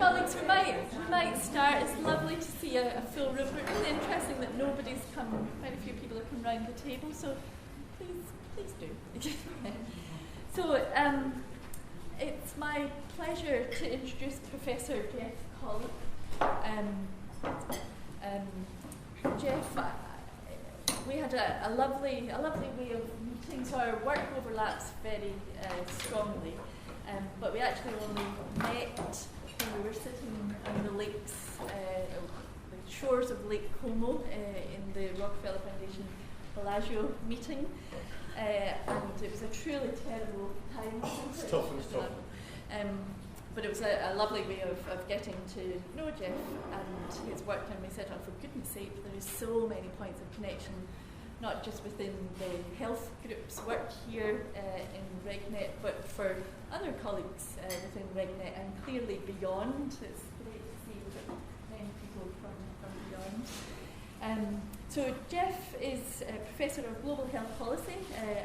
Colleagues, we might start. It's lovely to see a full room, but really interesting that nobody's come. Quite a few people have come round the table, so please do. So it's my pleasure to introduce Professor Jeff Collin. Jeff, we had a lovely way of meeting, so our work overlaps very strongly, but we actually only met when we were sitting on the lakes, the shores of Lake Como in the Rockefeller Foundation Bellagio meeting, and it was a truly terrible time. It's tough. But it was a lovely way of getting to know Jeff and his work, and we said, oh, for goodness sake, there is so many points of connection, not just within the health group's work here in RegNet, but for other colleagues within RegNet and clearly beyond. It's great to see many people from beyond. So Jeff is a Professor of Global Health Policy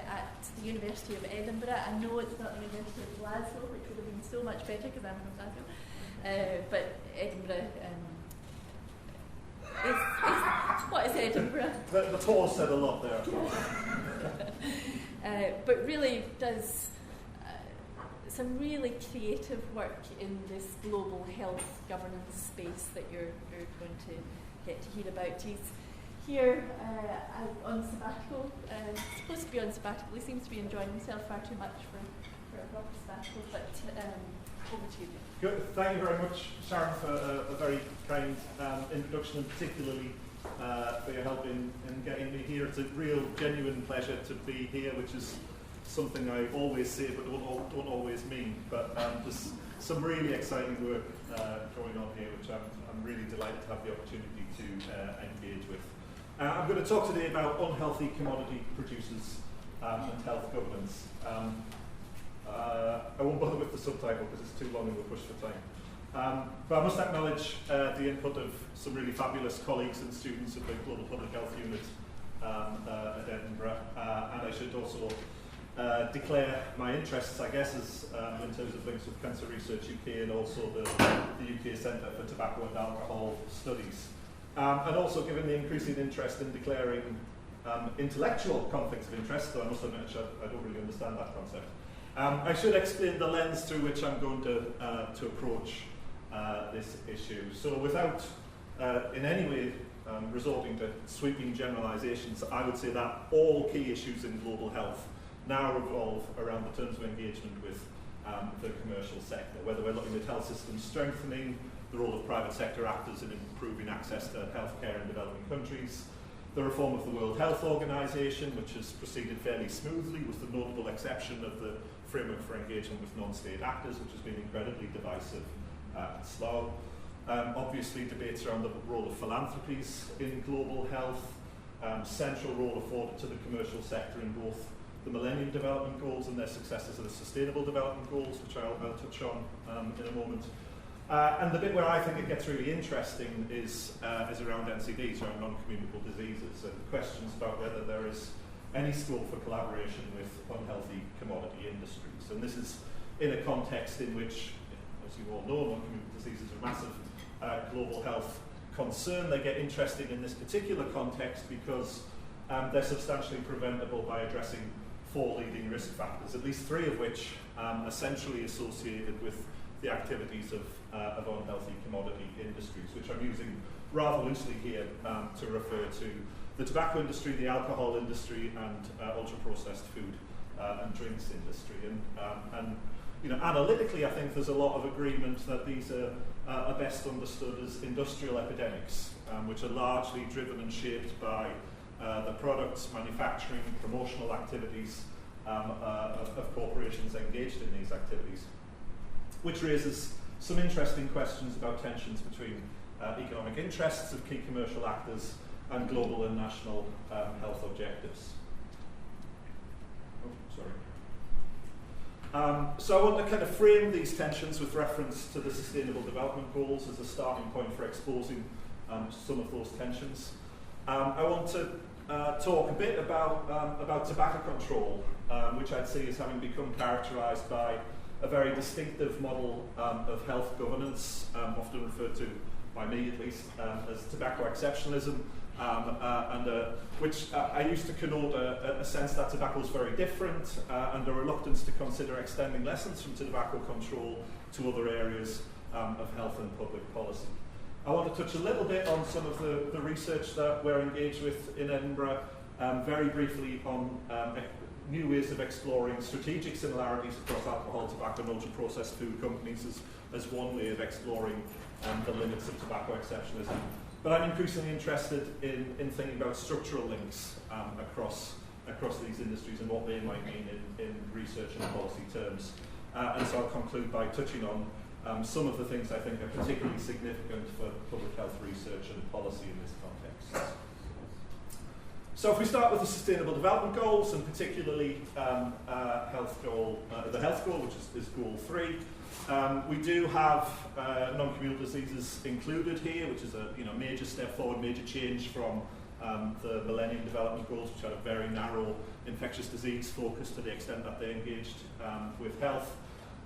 at the University of Edinburgh. I know it's not the University of Glasgow, which would have been so much better because I'm from Glasgow, but Edinburgh what is Edinburgh? The pause said a lot there. But really does some really creative work in this global health governance space that you're going to get to hear about. He's here on sabbatical, supposed to be on sabbatical. He seems to be enjoying himself far too much for a proper sabbatical, but over to you. Good. Thank you very much, Sharon, for a very kind introduction, and particularly for your help in getting me here. It's a real, genuine pleasure to be here, which is something I always say but don't always mean. But there's some really exciting work going on here, which I'm really delighted to have the opportunity to engage with. I'm going to talk today about unhealthy commodity producers and health governance. I won't bother with the subtitle because it's too long and we're pushed for time. But I must acknowledge the input of some really fabulous colleagues and students of the Global Public Health Unit at Edinburgh. And I should also declare my interests, I guess, as in terms of links with Cancer Research UK and also the UK Centre for Tobacco and Alcohol Studies. And also given the increasing interest in declaring intellectual conflicts of interest, though I must admit I don't really understand that concept. I should explain the lens through which I'm going to approach this issue. So without in any way resorting to sweeping generalisations, I would say that all key issues in global health now revolve around the terms of engagement with the commercial sector, whether we're looking at health systems strengthening, the role of private sector actors in improving access to healthcare in developing countries, the reform of the World Health Organization, which has proceeded fairly smoothly with the notable exception of the framework for engagement with non-state actors, which has been incredibly divisive and slow. Obviously, debates around the role of philanthropies in global health, central role afforded to the commercial sector in both the Millennium Development Goals and their successors of the Sustainable Development Goals, which I'll touch on in a moment. And the bit where I think it gets really interesting is around NCDs, around non-communicable diseases, and questions about whether there is any scope for collaboration with unhealthy commodity industries. And this is in a context in which, as you all know, non-communicable diseases are a massive global health concern. They get interesting in this particular context because they're substantially preventable by addressing 4 leading risk factors, at least 3 of which essentially associated with the activities of unhealthy commodity industries, which I'm using rather loosely here to refer to the tobacco industry, the alcohol industry, and ultra-processed food and drinks industry. And you know, analytically, I think there's a lot of agreement that these are best understood as industrial epidemics, which are largely driven and shaped by the products, manufacturing, promotional activities of corporations engaged in these activities, which raises some interesting questions about tensions between economic interests of key commercial actors and global and national health objectives. So I want to kind of frame these tensions with reference to the Sustainable Development Goals as a starting point for exposing some of those tensions. I want to talk a bit about tobacco control, which I'd say is having become characterised by a very distinctive model of health governance, often referred to, by me at least, as tobacco exceptionalism, which I used to connote a sense that tobacco is very different, and a reluctance to consider extending lessons from tobacco control to other areas of health and public policy. I want to touch a little bit on some of the research that we're engaged with in Edinburgh, very briefly on new ways of exploring strategic similarities across alcohol, tobacco, and ultra-processed food companies as one way of exploring the limits of tobacco exceptionalism. But I'm increasingly interested in thinking about structural links across these industries and what they might mean in research and policy terms. And so I'll conclude by touching on some of the things I think are particularly significant for public health research and policy in this context. So if we start with the Sustainable Development Goals, and particularly the health goal, which is Goal 3, we do have non-communicable diseases included here, which is a major step forward, major change from the Millennium Development Goals, which had a very narrow infectious disease focus to the extent that they engaged with health.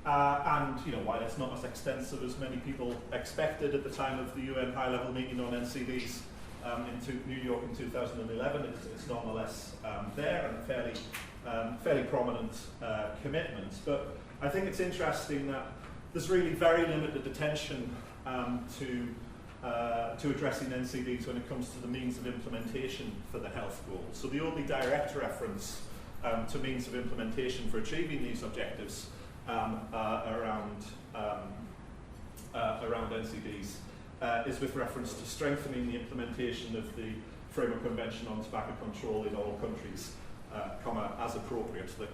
And while it's not as extensive as many people expected at the time of the UN high-level meeting on NCDs in New York in 2011, it's nonetheless there and fairly prominent commitments. But I think it's interesting that there's really very limited attention to addressing NCDs when it comes to the means of implementation for the health goals. So the only direct reference to means of implementation for achieving these objectives around NCDs is with reference to strengthening the implementation of the Framework Convention on Tobacco Control in all countries, as appropriate, the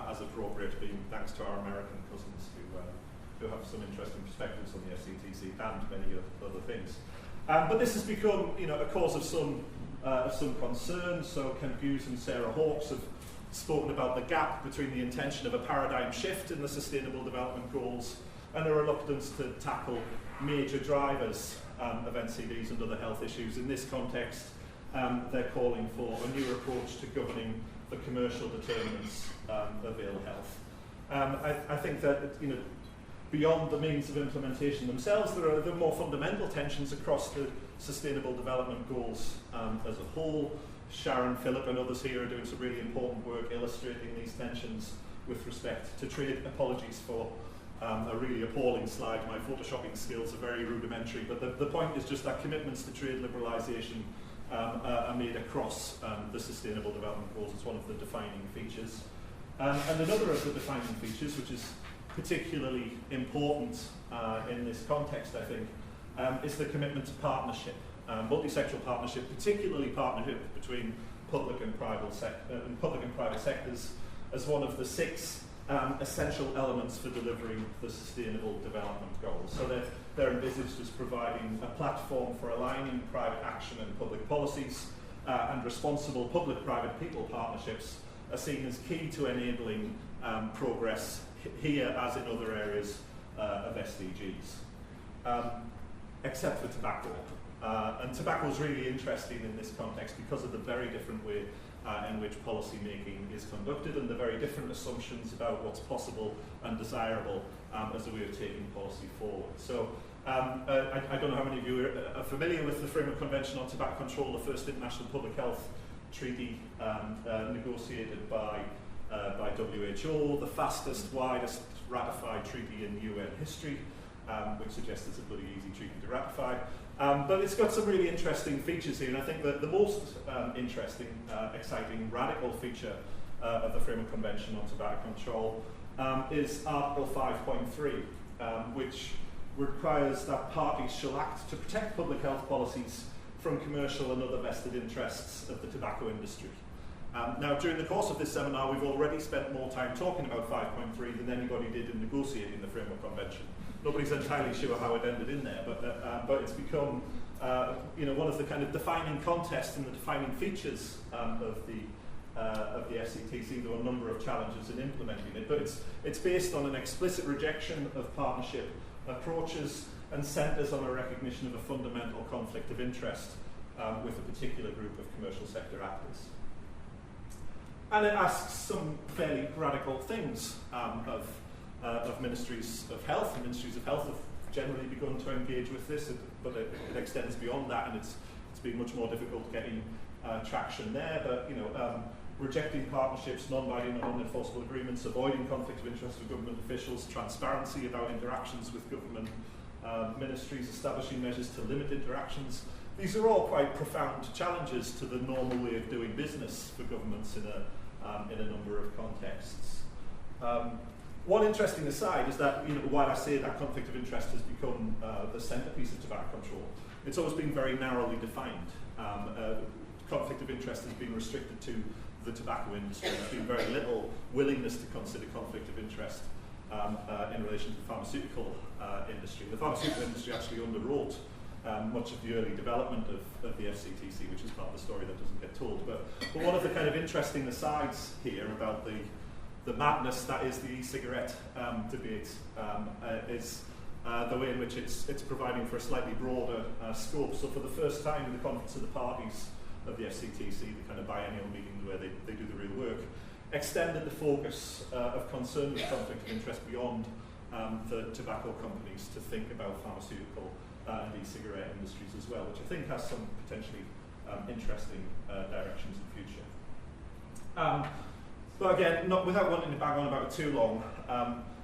as appropriate being thanks to our American cousins who have some interesting perspectives on the FCTC and many other things. But this has become a cause of some concern. So Ken Hughes and Sarah Hawkes have spoken about the gap between the intention of a paradigm shift in the Sustainable Development Goals and a reluctance to tackle major drivers of NCDs and other health issues. In this context, they're calling for a new approach to governing the commercial determinants of ill health. I think that beyond the means of implementation themselves, there are more fundamental tensions across the Sustainable Development Goals as a whole. Sharon, Philip and others here are doing some really important work illustrating these tensions with respect to trade. Apologies for a really appalling slide. My photoshopping skills are very rudimentary, but the point is just that commitments to trade liberalisation are made across the Sustainable Development Goals. It's one of the defining features. And another of the defining features, which is particularly important in this context, I think, is the commitment to partnership. Multi-sectoral partnership, particularly partnership between public and private sectors, as one of the 6 essential elements for delivering the Sustainable Development Goals. So they're envisaged as providing a platform for aligning private action and public policies, and responsible public-private people partnerships are seen as key to enabling progress here as in other areas of SDGs, except for tobacco. And tobacco is really interesting in this context because of the very different way in which policy making is conducted and the very different assumptions about what's possible and desirable as a way of taking policy forward. So I don't know how many of you are familiar with the Framework Convention on Tobacco Control, the first international public health treaty negotiated by WHO, the fastest, widest ratified treaty in UN history, which suggests it's a bloody easy treaty to ratify. But it's got some really interesting features here, and I think that the most interesting, exciting, radical feature of the Framework Convention on Tobacco Control is Article 5.3, which requires that parties shall act to protect public health policies from commercial and other vested interests of the tobacco industry. Now, during the course of this seminar, we've already spent more time talking about 5.3 than anybody did in negotiating the Framework Convention. Nobody's entirely sure how it ended in there, but it's become one of the kind of defining contests and the defining features of the FCTC. There were a number of challenges in implementing it, but it's based on an explicit rejection of partnership approaches and centres on a recognition of a fundamental conflict of interest with a particular group of commercial sector actors. And it asks some fairly radical things of of ministries of health, and ministries of health have generally begun to engage with this, but it extends beyond that, and it's been much more difficult getting traction there. But rejecting partnerships, non-binding and unenforceable agreements, avoiding conflict of interest with government officials, transparency about interactions with government ministries, establishing measures to limit interactions. These are all quite profound challenges to the normal way of doing business for governments in a number of contexts. One interesting aside is that, while I say that conflict of interest has become the centrepiece of tobacco control, it's always been very narrowly defined. Conflict of interest has been restricted to the tobacco industry. There's been very little willingness to consider conflict of interest in relation to the pharmaceutical industry. The pharmaceutical industry actually underwrote much of the early development of the FCTC, which is part of the story that doesn't get told. But one of the kind of interesting asides here about the madness that is the e-cigarette debate is the way in which it's providing for a slightly broader scope. So for the first time in the Conference of the Parties of the FCTC, the kind of biennial meeting where they do the real work, extended the focus of concern with conflict of interest beyond the tobacco companies to think about pharmaceutical and e-cigarette industries as well, which I think has some potentially interesting directions in the future. But again, without wanting to bang on about it too long,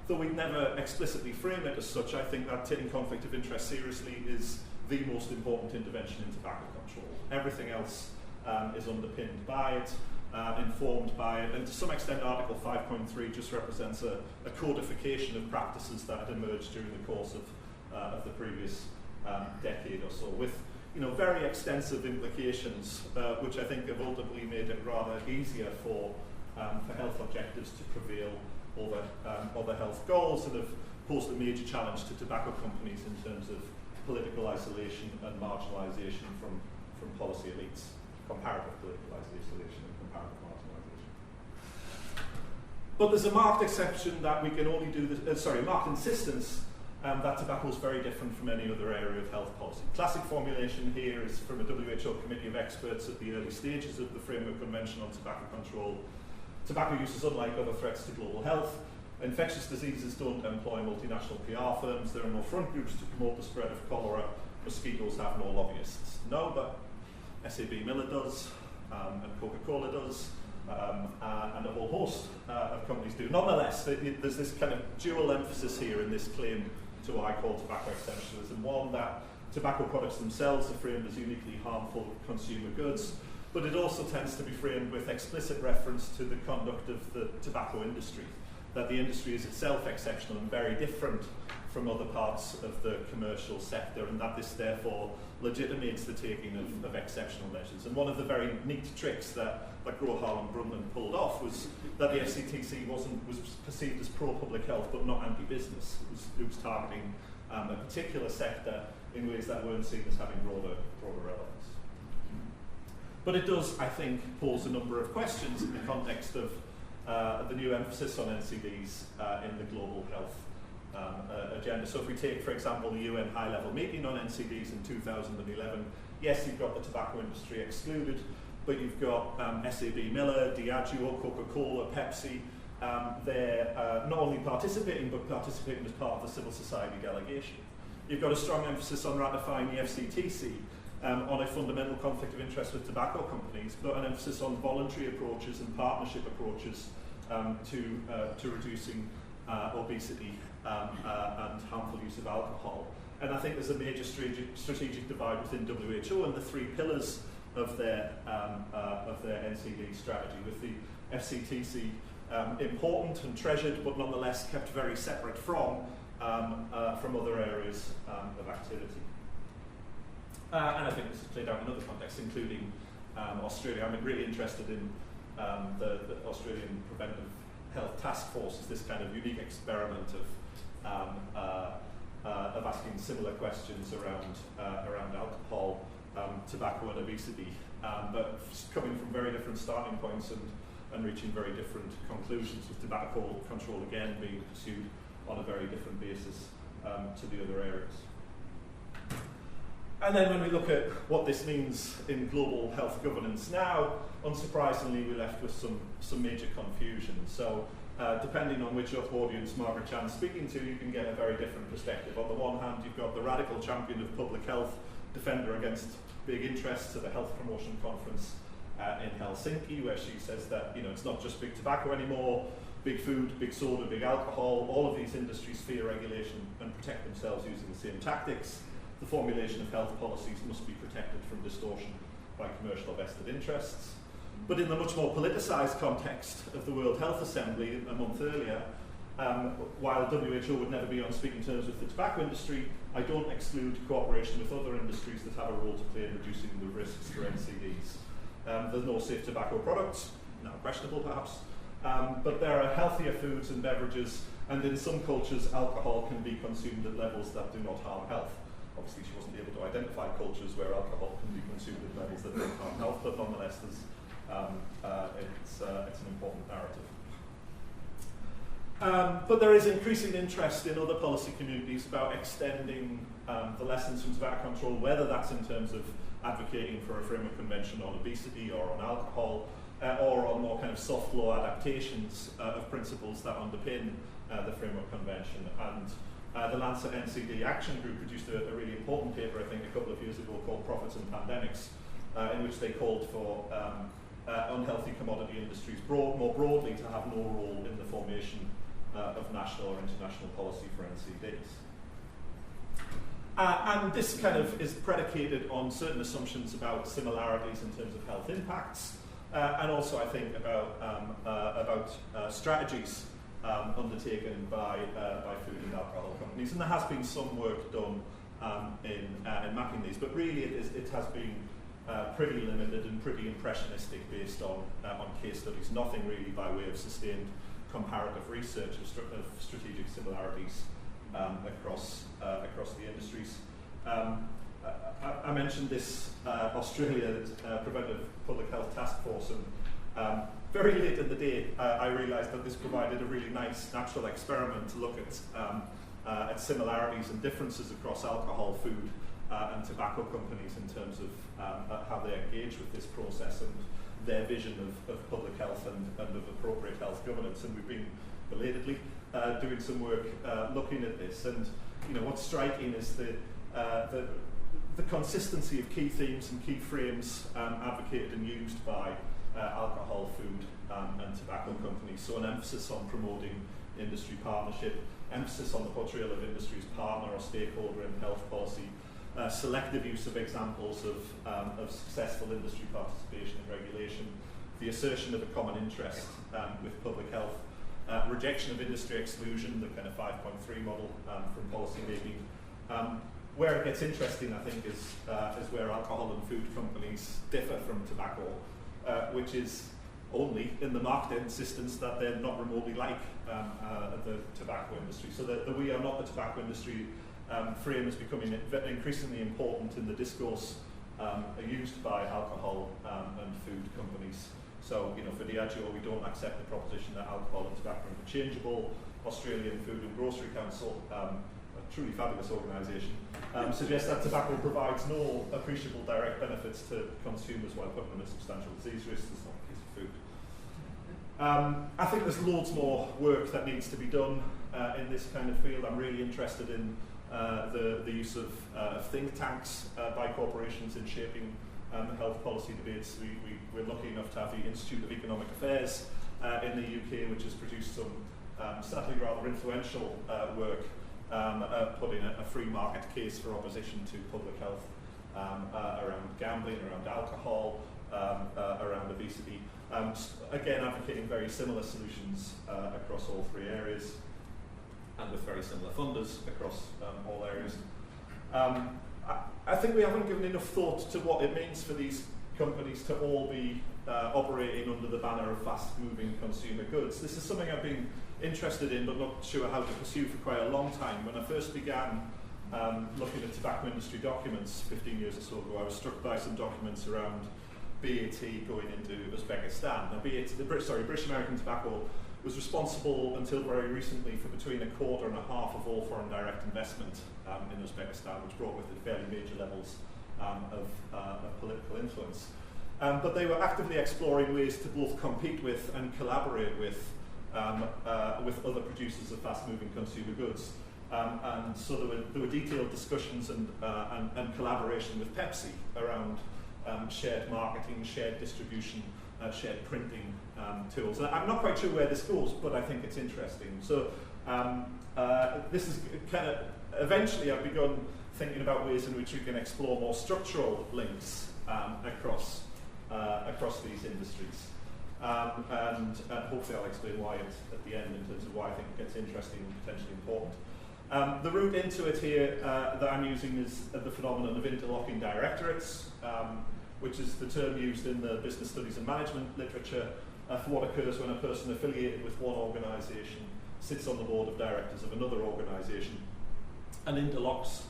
though we'd never explicitly frame it as such, I think that taking conflict of interest seriously is the most important intervention in tobacco control. Everything else is underpinned by it, informed by it, and to some extent Article 5.3 just represents a codification of practices that had emerged during the course of the previous decade or so, with very extensive implications, which I think have ultimately made it rather easier for health objectives to prevail over other health goals, and have posed a major challenge to tobacco companies in terms of political isolation and marginalisation from policy elites, comparative political isolation and comparative marginalisation. But there's a marked exception that we can only do this, marked insistence that tobacco is very different from any other area of health policy. Classic formulation here is from a WHO committee of experts at the early stages of the Framework Convention on Tobacco Control. Tobacco use is unlike other threats to global health. Infectious diseases don't employ multinational PR firms. There are no front groups to promote the spread of cholera. Mosquitoes have no lobbyists. No, but SAB Miller does, and Coca-Cola does, and a whole host of companies do. Nonetheless, there's this kind of dual emphasis here in this claim to what I call tobacco exceptionalism. One, that tobacco products themselves are framed as uniquely harmful consumer goods, but it also tends to be framed with explicit reference to the conduct of the tobacco industry, that the industry is itself exceptional and very different from other parts of the commercial sector, and that this therefore legitimates the taking of exceptional measures. And one of the very neat tricks that Grohal and Brundtland pulled off was that the FCTC was perceived as pro-public health but not anti-business. It was targeting a particular sector in ways that weren't seen as having broader relevance. But it does, I think, pose a number of questions in the context of the new emphasis on NCDs in the global health agenda. So if we take, for example, the UN high-level meeting on NCDs in 2011, yes, you've got the tobacco industry excluded, but you've got SAB Miller, Diageo, Coca-Cola, Pepsi. They're not only participating, but participating as part of the civil society delegation. You've got a strong emphasis on ratifying the FCTC on a fundamental conflict of interest with tobacco companies, but an emphasis on voluntary approaches and partnership approaches to reducing obesity and harmful use of alcohol. And I think there's a major strategic divide within WHO and the three pillars of their NCD strategy, with the FCTC important and treasured, but nonetheless kept very separate from other areas of activity. And I think this is played out in other contexts, including Australia. I'm really interested in the Australian Preventive Health Task Force as this kind of unique experiment of asking similar questions around alcohol, tobacco and obesity, but coming from very different starting points and reaching very different conclusions, with tobacco control again being pursued on a very different basis to the other areas. And then when we look at what this means in global health governance now, unsurprisingly we're left with some major confusion. So depending on which audience Margaret Chan's speaking to, you can get a very different perspective. On the one hand, you've got the radical champion of public health, defender against big interests at the Health Promotion Conference in Helsinki, where she says that it's not just big tobacco anymore, big food, big soda, big alcohol, all of these industries fear regulation and protect themselves using the same tactics. The formulation of health policies must be protected from distortion by commercial or vested interests. But in the much more politicised context of the World Health Assembly a month earlier, while WHO would never be on speaking terms with the tobacco industry, I don't exclude cooperation with other industries that have a role to play in reducing the risks for NCDs. There's no safe tobacco products, now questionable perhaps, but there are healthier foods and beverages, and in some cultures alcohol can be consumed at levels that do not harm health. Obviously she wasn't able to identify cultures where alcohol can be consumed at levels that don't harm health, but nonetheless it's an important narrative. But there is increasing interest in other policy communities about extending the lessons from tobacco control, whether that's in terms of advocating for a framework convention on obesity or on alcohol, or on more kind of soft law adaptations of principles that underpin the framework convention. And the Lancet NCD Action Group produced a really important paper, I think, a couple of years ago called Profits and Pandemics, in which they called for unhealthy commodity industries more broadly to have no role in the formation of national or international policy for NCDs. And this kind of is predicated on certain assumptions about similarities in terms of health impacts, and also I think about strategies undertaken by food and alcohol companies. And there has been some work done in mapping these, but really it has been pretty limited and pretty impressionistic based on case studies, nothing really by way of sustained comparative research of strategic similarities across the industries. I mentioned this Australia Preventive Public Health Task Force, and very late in the day I realised that this provided a really nice natural experiment to look at similarities and differences across alcohol, food and tobacco companies in terms of how they engage with this process and their vision of public health and of appropriate health governance. And we've been belatedly doing some work looking at this. And what's striking is the consistency of key themes and key frames advocated and used by alcohol, food and tobacco companies. So an emphasis on promoting industry partnership, emphasis on the portrayal of industry as partner or stakeholder in health policy, selective use of examples of successful industry participation in regulation, the assertion of a common interest with public health, rejection of industry exclusion, the kind of 5.3 model from policy making. Where it gets interesting, I think, is where alcohol and food companies differ from tobacco, which is only in the marked insistence that they're not remotely like the tobacco industry. So that we are not the tobacco industry frame is becoming increasingly important in the discourse used by alcohol and food companies. So, for Diageo, we don't accept the proposition that alcohol and tobacco are interchangeable. Australian Food and Grocery Council, a truly fabulous organisation, suggests that tobacco provides no appreciable direct benefits to consumers while putting them at substantial disease risks. It's not the case of food. I think there's loads more work that needs to be done in this kind of field. I'm really interested in the use of think tanks by corporations in shaping health policy debates. We're lucky enough to have the Institute of Economic Affairs in the UK, which has produced some sadly rather influential work putting a free market case for opposition to public health around gambling, around alcohol, around obesity. Again, advocating very similar solutions across all three areas, and with very similar funders across all areas. I think we haven't given enough thought to what it means for these companies to all be operating under the banner of fast-moving consumer goods. This is something I've been interested in but not sure how to pursue for quite a long time. When I first began looking at tobacco industry documents 15 years or so ago, I was struck by some documents around BAT going into Uzbekistan. Now, British American Tobacco was responsible until very recently for between 1/4 and 1/2 of all foreign direct investment in Uzbekistan, which brought with it fairly major levels of political influence. But they were actively exploring ways to both compete with and collaborate with with other producers of fast-moving consumer goods. And so there were detailed discussions and collaboration with Pepsi around shared marketing, shared distribution, shared printing tools. And I'm not quite sure where this goes, but I think it's interesting. So this is kind of, eventually I've begun thinking about ways in which we can explore more structural links across these industries. And hopefully I'll explain why at the end in terms of why I think it gets interesting and potentially important. The route into it here that I'm using is the phenomenon of interlocking directorates, which is the term used in the business studies and management literature for what occurs when a person affiliated with one organisation sits on the board of directors of another organisation, and interlocks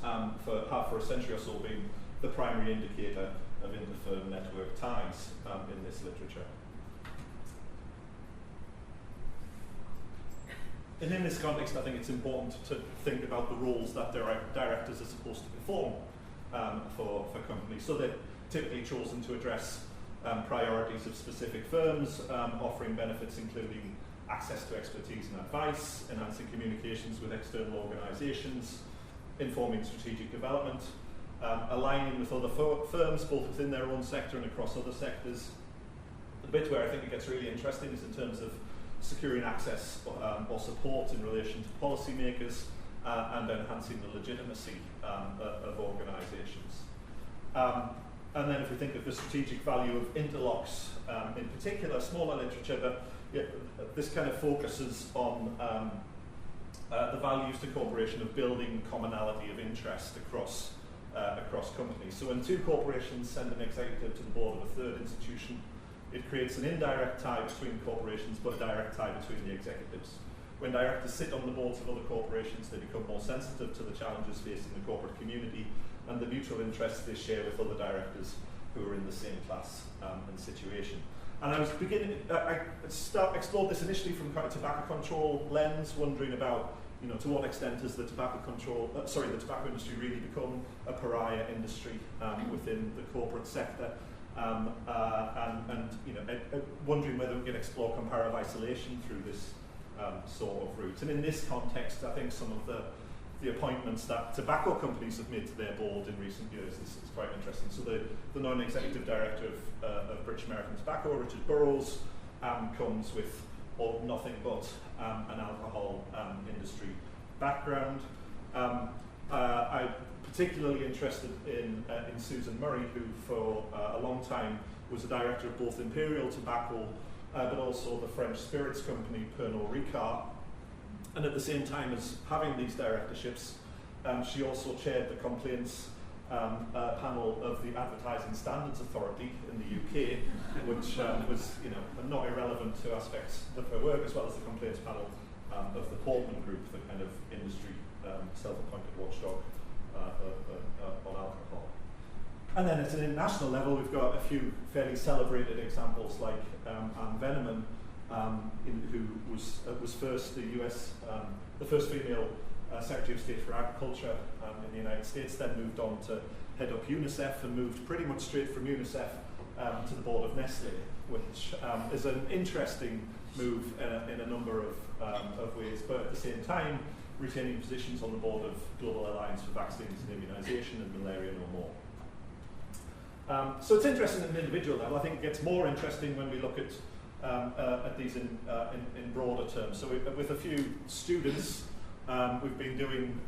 for a century or so being the primary indicator of inter-firm network ties in this literature. And in this context, I think it's important to think about the roles that directors are supposed to perform for companies. So they're typically chosen to address priorities of specific firms, offering benefits including access to expertise and advice, enhancing communications with external organisations, informing strategic development, aligning with other firms both within their own sector and across other sectors. The bit where I think it gets really interesting is in terms of securing access or support in relation to policymakers and enhancing the legitimacy of organisations. And then if we think of the strategic value of interlocks, in particular smaller literature, but this kind of focuses on the values to cooperation of building commonality of interest across companies. So when two corporations send an executive to the board of a third institution, it creates an indirect tie between corporations, but a direct tie between the executives. When directors sit on the boards of other corporations, they become more sensitive to the challenges facing the corporate community and the mutual interests they share with other directors who are in the same class and situation. And I was I explored this initially from kind of tobacco control lens, wondering about, to what extent has the tobacco industry really become a pariah industry within the corporate sector? Wondering whether we can explore comparative isolation through this sort of route. And in this context, I think some of the appointments that tobacco companies have made to their board in recent years is quite interesting. So the non-executive director of British American Tobacco, Richard Burrows, comes with nothing but an alcohol industry background. I'm particularly interested in Susan Murray, who for a long time was a director of both Imperial Tobacco but also the French spirits company Pernod Ricard. And at the same time as having these directorships, she also chaired the complaints panel of the Advertising Standards Authority in the UK, which was not irrelevant to aspects of her work, as well as the complaints panel of the Portman Group, the kind of industry self-appointed watchdog on alcohol. And then at an international level, we've got a few fairly celebrated examples like Anne Veneman, who was first the first female Secretary of State for Agriculture in the United States, then moved on to head up UNICEF and moved pretty much straight from UNICEF to the board of Nestle, which is an interesting move in a number of ways, but at the same time retaining positions on the board of Global Alliance for Vaccines and Immunisation and Malaria No More. So it's interesting at an individual level. I think it gets more interesting when we look at these in broader terms. So with a few students, we've been doing,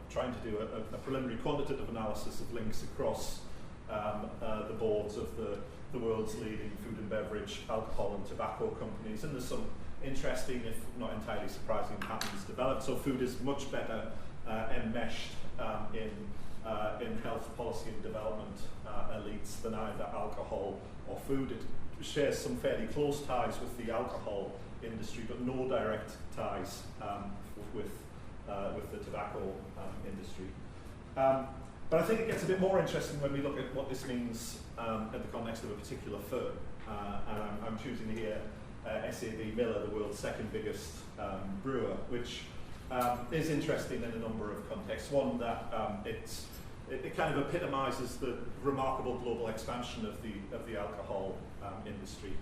trying to do a preliminary quantitative analysis of links across the boards of the world's leading food and beverage, alcohol and tobacco companies, and there's some interesting, if not entirely surprising, patterns developed. So food is much better enmeshed in health policy and development elites than either alcohol or food. It shares some fairly close ties with the alcohol industry, but no direct ties with the tobacco industry. But I think it gets a bit more interesting when we look at what this means in the context of a particular firm. And I'm choosing here SAB Miller, the world's second biggest brewer, which is interesting in a number of contexts. One, that it kind of epitomises the remarkable global expansion of the alcohol industry.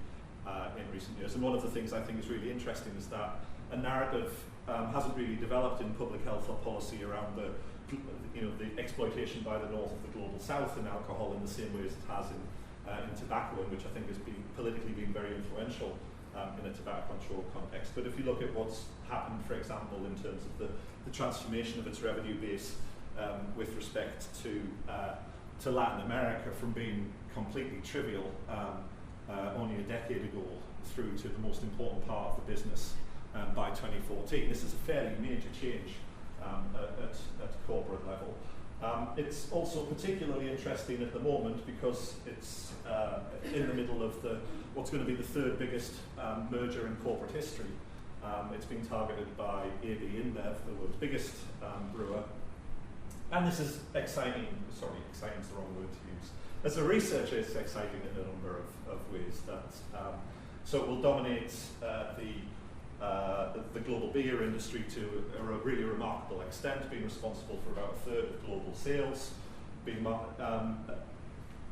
in recent years. And one of the things I think is really interesting is that a narrative hasn't really developed in public health or policy around the exploitation by the north of the global south in alcohol in the same way as it has in tobacco, and which I think has been politically been very influential in a tobacco control context. But if you look at what's happened, for example, in terms of the transformation of its revenue base with respect to Latin America from being completely trivial only a decade ago through to the most important part of the business by 2014. This is a fairly major change at corporate level. It's also particularly interesting at the moment because it's in the middle of what's going to be the third biggest merger in corporate history. It's been targeted by AB InBev, the world's biggest brewer. And this is exciting, sorry, exciting is the wrong word to use. As a researcher, it's exciting in a number of ways. So it will dominate the global beer industry to a really remarkable extent, being responsible for about a third of global sales.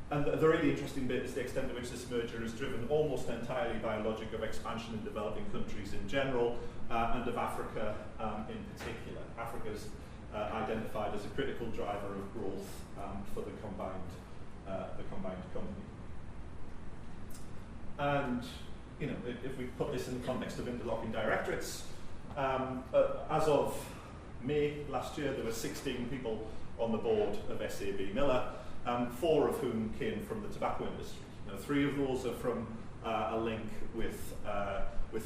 And the really interesting bit is the extent to which this merger is driven almost entirely by a logic of expansion in developing countries in general, and of Africa in particular. Africa is identified as a critical driver of growth for the combined company. And if we put this in the context of interlocking directorates, as of May last year, there were 16 people on the board of SAB Miller, 4 of whom came from the tobacco industry. Now, 3 of those are from a link with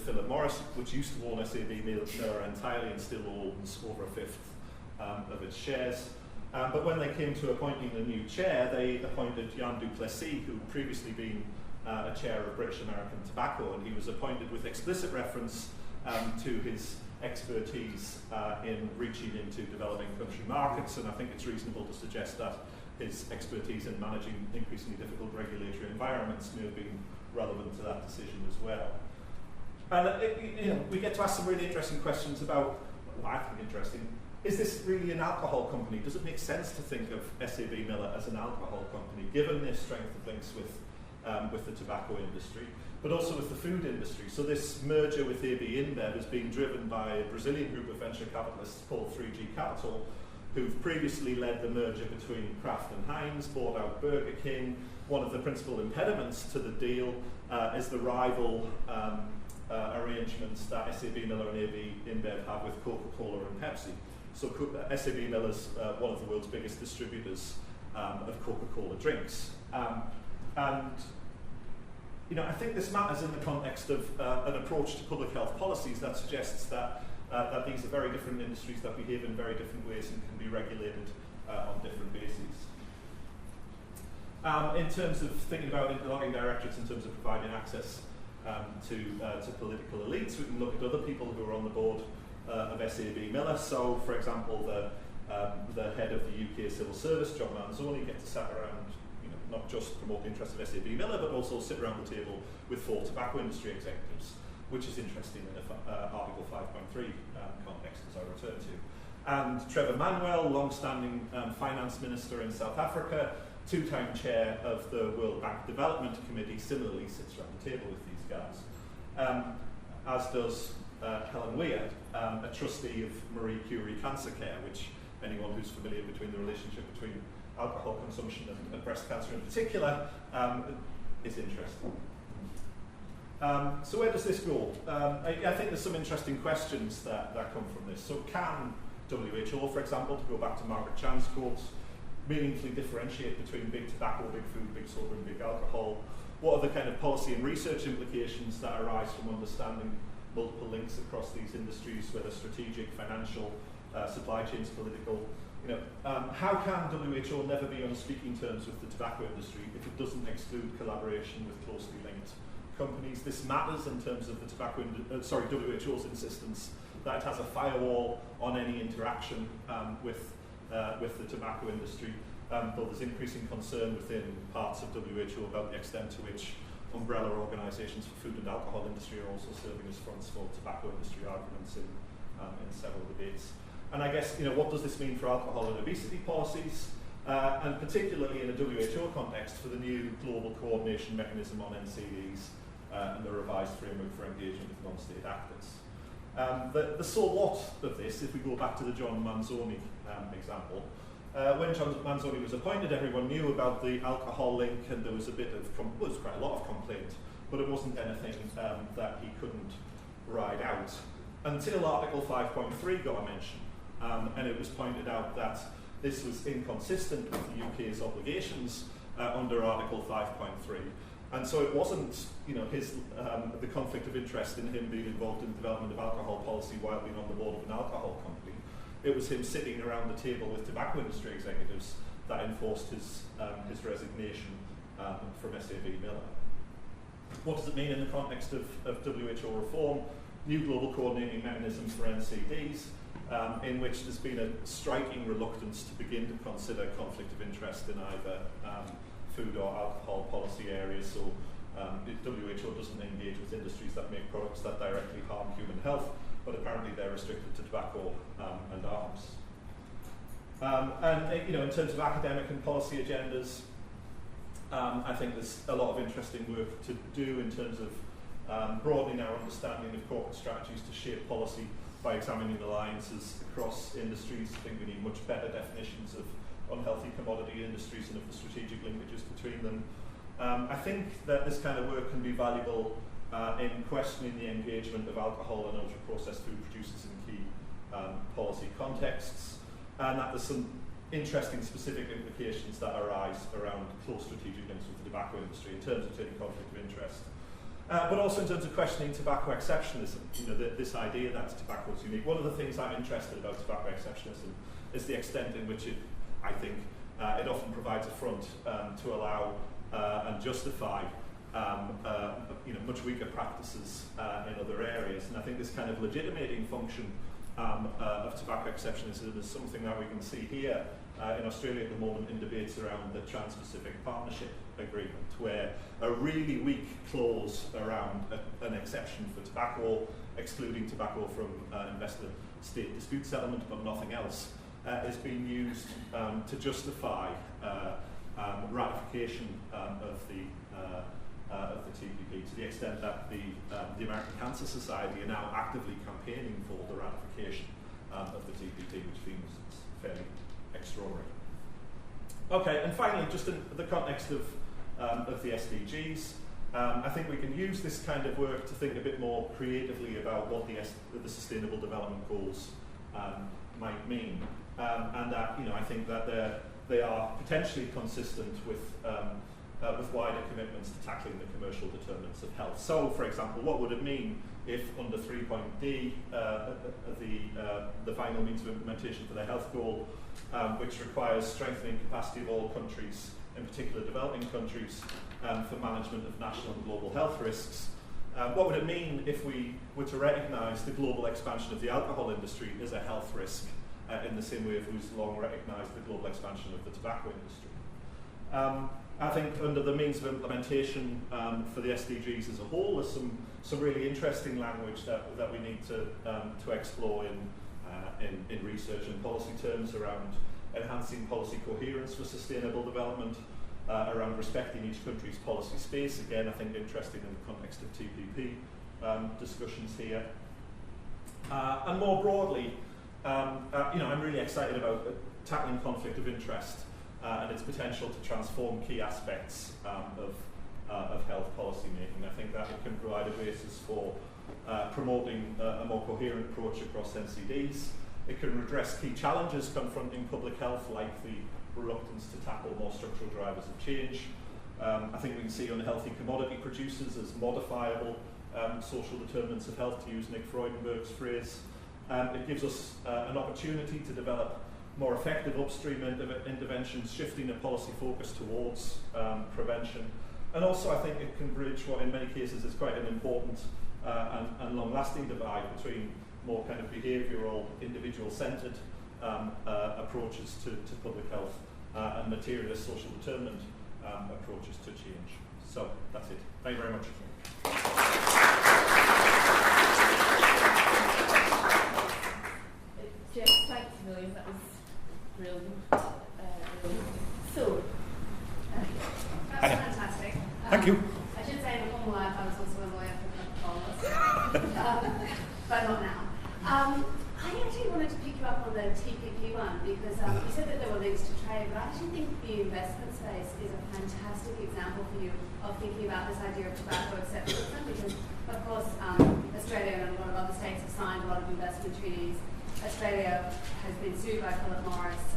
Philip Morris, which used to own SAB Miller entirely and still owns over a fifth of its shares. But when they came to appointing a new chair, they appointed Jan du Plessis, who had previously been a chair of British American Tobacco, and he was appointed with explicit reference to his expertise in reaching into developing country markets, and I think it's reasonable to suggest that his expertise in managing increasingly difficult regulatory environments may have been relevant to that decision as well. And we get to ask some really interesting questions about, well, I think interesting, is this really an alcohol company? Does it make sense to think of SAB Miller as an alcohol company, given their strength of links with the tobacco industry, but also with the food industry? So this merger with AB InBev is being driven by a Brazilian group of venture capitalists called 3G Capital, who've previously led the merger between Kraft and Heinz, bought out Burger King. One of the principal impediments to the deal is the rival arrangements that SAB Miller and AB InBev have with Coca-Cola and Pepsi. So SAB Miller's one of the world's biggest distributors of Coca-Cola drinks. And I think this matters in the context of an approach to public health policies that suggests that these are very different industries that behave in very different ways and can be regulated on different bases. In terms of thinking about interlocking directorates, in terms of providing access to political elites, we can look at other people who are on the board of SAB Miller. So, for example, the head of the UK Civil Service, John Manzoni, gets to sit around, not just promote the interests of SAB Miller, but also sit around the table with 4 tobacco industry executives, which is interesting in an Article 5.3 context, as I return to. And Trevor Manuel, long-standing finance minister in South Africa, 2-time chair of the World Bank Development Committee, similarly sits around the table with these guys. As does Helen Weir, a trustee of Marie Curie Cancer Care, which anyone who's familiar between the relationship between alcohol consumption and breast cancer in particular is interesting. So where does this go? I think there's some interesting questions that come from this. So can WHO, for example, to go back to Margaret Chan's quotes, meaningfully differentiate between big tobacco, big food, big soda, and big alcohol? What are the kind of policy and research implications that arise from understanding multiple links across these industries, whether strategic, financial, supply chains, political? How can WHO never be on speaking terms with the tobacco industry if it doesn't exclude collaboration with closely linked companies? This matters in terms of the WHO's insistence that it has a firewall on any interaction with the tobacco industry, though there's increasing concern within parts of WHO about the extent to which umbrella organisations for food and alcohol industry are also serving as fronts for tobacco industry arguments in several debates. And I guess, what does this mean for alcohol and obesity policies, and particularly in a WHO context for the new global coordination mechanism on NCDs and the revised framework for engagement with non-state actors. The so what of this, if we go back to the John Manzoni example, when John Manzoni was appointed, everyone knew about the alcohol link, and there was a bit of, was quite a lot of complaint, but it wasn't anything that he couldn't ride out until Article 5.3 got a mention, and it was pointed out that this was inconsistent with the UK's obligations under Article 5.3. And so it wasn't, his the conflict of interest in him being involved in the development of alcohol policy while being on the board of an alcohol company. It was him sitting around the table with tobacco industry executives that enforced his resignation from SAB Miller. What does it mean in the context of WHO reform? New global coordinating mechanisms for NCDs, in which there's been a striking reluctance to begin to consider conflict of interest in either food or alcohol policy areas. So WHO doesn't engage with industries that make products that directly harm human health, but apparently they're restricted to tobacco and arms. And in terms of academic and policy agendas, I think there's a lot of interesting work to do in terms of broadening our understanding of corporate strategies to shape policy by examining alliances across industries. I think we need much better definitions of unhealthy commodity industries and of the strategic linkages between them. I think that this kind of work can be valuable in questioning the engagement of alcohol and ultra-processed food producers in key policy contexts, and that there's some interesting specific implications that arise around close strategic links with the tobacco industry in terms of taking conflict of interest. But also in terms of questioning tobacco exceptionalism, this idea that tobacco is unique. One of the things I'm interested about tobacco exceptionalism is the extent in which I think it often provides a front to allow and justify much weaker practices in other areas. And I think this kind of legitimating function of tobacco exceptionalism is something that we can see here in Australia at the moment in debates around the Trans-Pacific Partnership Agreement, where a really weak clause around an exception for tobacco, excluding tobacco from investor-state dispute settlement, but nothing else, is being used to justify ratification of the TPP, to the extent that the American Cancer Society are now actively campaigning for the ratification of the TPP, which seems fairly extraordinary. Okay, and finally, just in the context of the SDGs, I think we can use this kind of work to think a bit more creatively about what the Sustainable Development Goals might mean, and that I think that they are potentially consistent with wider commitments to tackling the commercial determinants of health. So, for example, what would it mean if under 3.D, the final means of implementation for the health goal, which requires strengthening capacity of all countries, in particular developing countries, for management of national and global health risks, what would it mean if we were to recognise the global expansion of the alcohol industry as a health risk, in the same way as we've long recognised the global expansion of the tobacco industry? I think under the means of implementation for the SDGs as a whole, there's some really interesting language that we need to explore in research and policy terms around enhancing policy coherence for sustainable development, around respecting each country's policy space. Again, I think interesting in the context of TPP discussions here. And more broadly, I'm really excited about tackling conflict of interest and its potential to transform key aspects of health policy making. I think that it can provide a basis for promoting a more coherent approach across NCDs. It can redress key challenges confronting public health, like the reluctance to tackle more structural drivers of change. I think we can see unhealthy commodity producers as modifiable social determinants of health, to use Nick Freudenberg's phrase. It gives us an opportunity to develop more effective upstream interventions, shifting the policy focus towards prevention. And also I think it can bridge what in many cases is quite an important and long-lasting divide between more kind of behavioural, individual-centred approaches to public health and materialist social determinant approaches to change. So that's it. Thank you very much. Jeff, thanks a million. That was brilliant. So, that's fantastic. Thank you. I should say, in the formal life, I was also the TPP one, because you said that there were links to trade, but I actually think the investment space is a fantastic example for you of thinking about this idea of tobacco exceptionalism, because, of course, Australia and a lot of other states have signed a lot of investment treaties. Australia has been sued by Philip Morris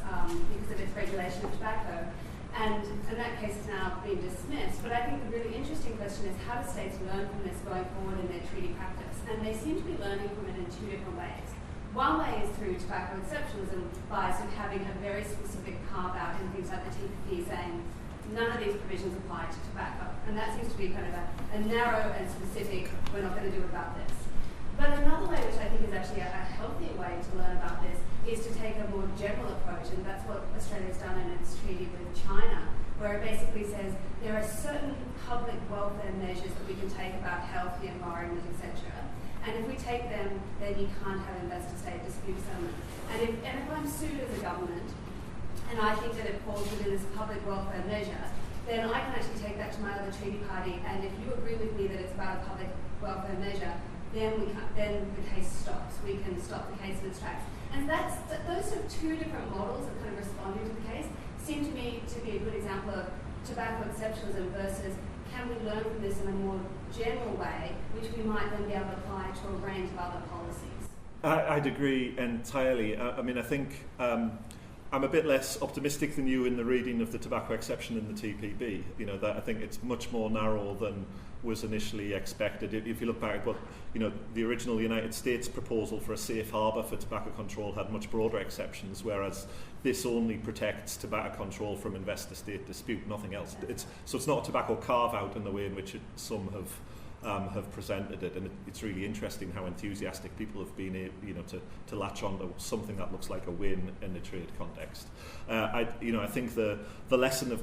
because of its regulation of tobacco. And that case has now been dismissed. But I think the really interesting question is, how do states learn from this going forward in their treaty practice? And they seem to be learning from it in two different ways. One way is through tobacco exceptionalism by sort of having a very specific carve-out in things like the TPP saying none of these provisions apply to tobacco. And that seems to be kind of a narrow and specific, we're not going to do about this. But another way, which I think is actually a healthier way to learn about this, is to take a more general approach, and that's what Australia's done in its treaty with China, where it basically says there are certain public welfare measures that we can take about health, the environment, etc. And if we take them, then you can't have investor-state dispute settlement. And if I'm sued as a government, and I think that it falls within this public welfare measure, then I can actually take that to my other treaty party, and if you agree with me that it's about a public welfare measure, then the case stops. We can stop the case in its tracks. And those are two different models of kind of responding to the case seem to me to be a good example of tobacco exceptionalism versus can we learn from this in a more general way, which we might then be able to apply to a range of other policies. I'd agree entirely. I mean, I think I'm a bit less optimistic than you in the reading of the tobacco exception in the TPP. You know, that I think it's much more narrow than was initially expected. If you look back at what, you know, the original United States proposal for a safe harbour for tobacco control had much broader exceptions, whereas this only protects tobacco control from investor-state dispute, nothing else. So it's not a tobacco carve-out in the way in which some have presented it, and it's really interesting how enthusiastic people have been, you know, to latch on to something that looks like a win in the trade context. I think the lesson of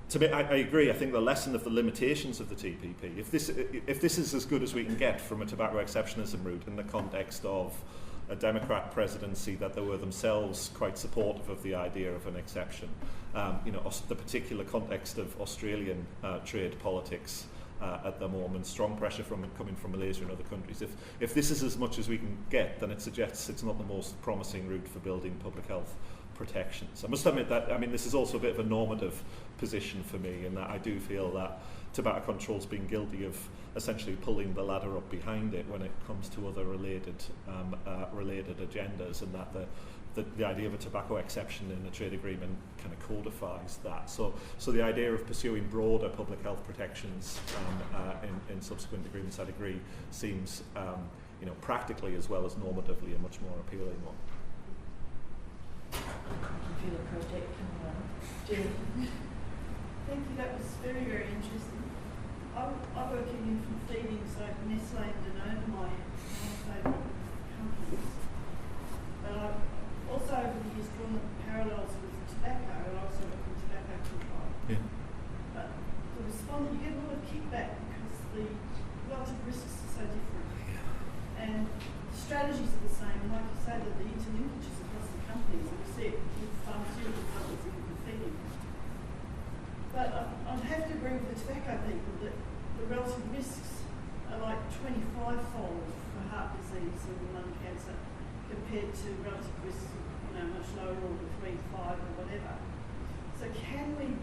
to me, I agree. I think the lesson of the limitations of the TPP, if this is as good as we can get from a tobacco exceptionism route in the context of a Democrat presidency that they were themselves quite supportive of the idea of an exception, the particular context of Australian trade politics at the moment, strong pressure coming from Malaysia and other countries. If this is as much as we can get, then it suggests it's not the most promising route for building public health protections. I must admit that, I mean, this is also a bit of a normative position for me, in that I do feel that tobacco control's been guilty of essentially pulling the ladder up behind it when it comes to other related agendas, and that the idea of a tobacco exception in a trade agreement kind of codifies that. So the idea of pursuing broader public health protections in subsequent agreements, I'd agree, seems practically as well as normatively a much more appealing one. Feel a project coming on. Thank you, that was very, very interesting. I work in infant feeding, so Nestle and undermine my favourite companies. But I've also over the years drawn parallels with tobacco, and I also work in tobacco control. Yeah. But the respondent, you get a lot of kickback because the relative risks are so different. Yeah. And strategies are the same, and like you say, that the interlinkages across the companies, and we see it with pharmaceutical companies and infant feeding. But I'd have to agree with the tobacco people that the relative risks are like 25-fold for heart disease and lung cancer compared to relative risks of much lower order, 3, 5 or whatever. So can we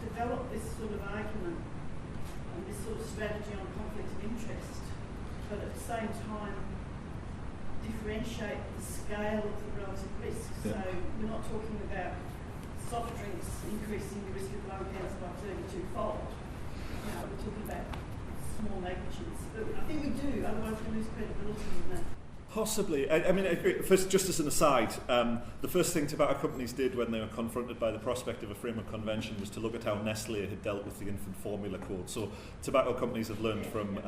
develop this sort of argument and this sort of strategy on conflict of interest, but at the same time differentiate the scale of the relative risks? Yeah. So we're not talking about soft drinks increasing the risk of lung cancer by 32-fold. We're talking about small magnitudes. But I think we do, otherwise we lose credibility in that. Possibly. I mean, I agree. First, just as an aside, the first thing tobacco companies did when they were confronted by the prospect of a framework convention was to look at how Nestle had dealt with the infant formula code. So tobacco companies have learned from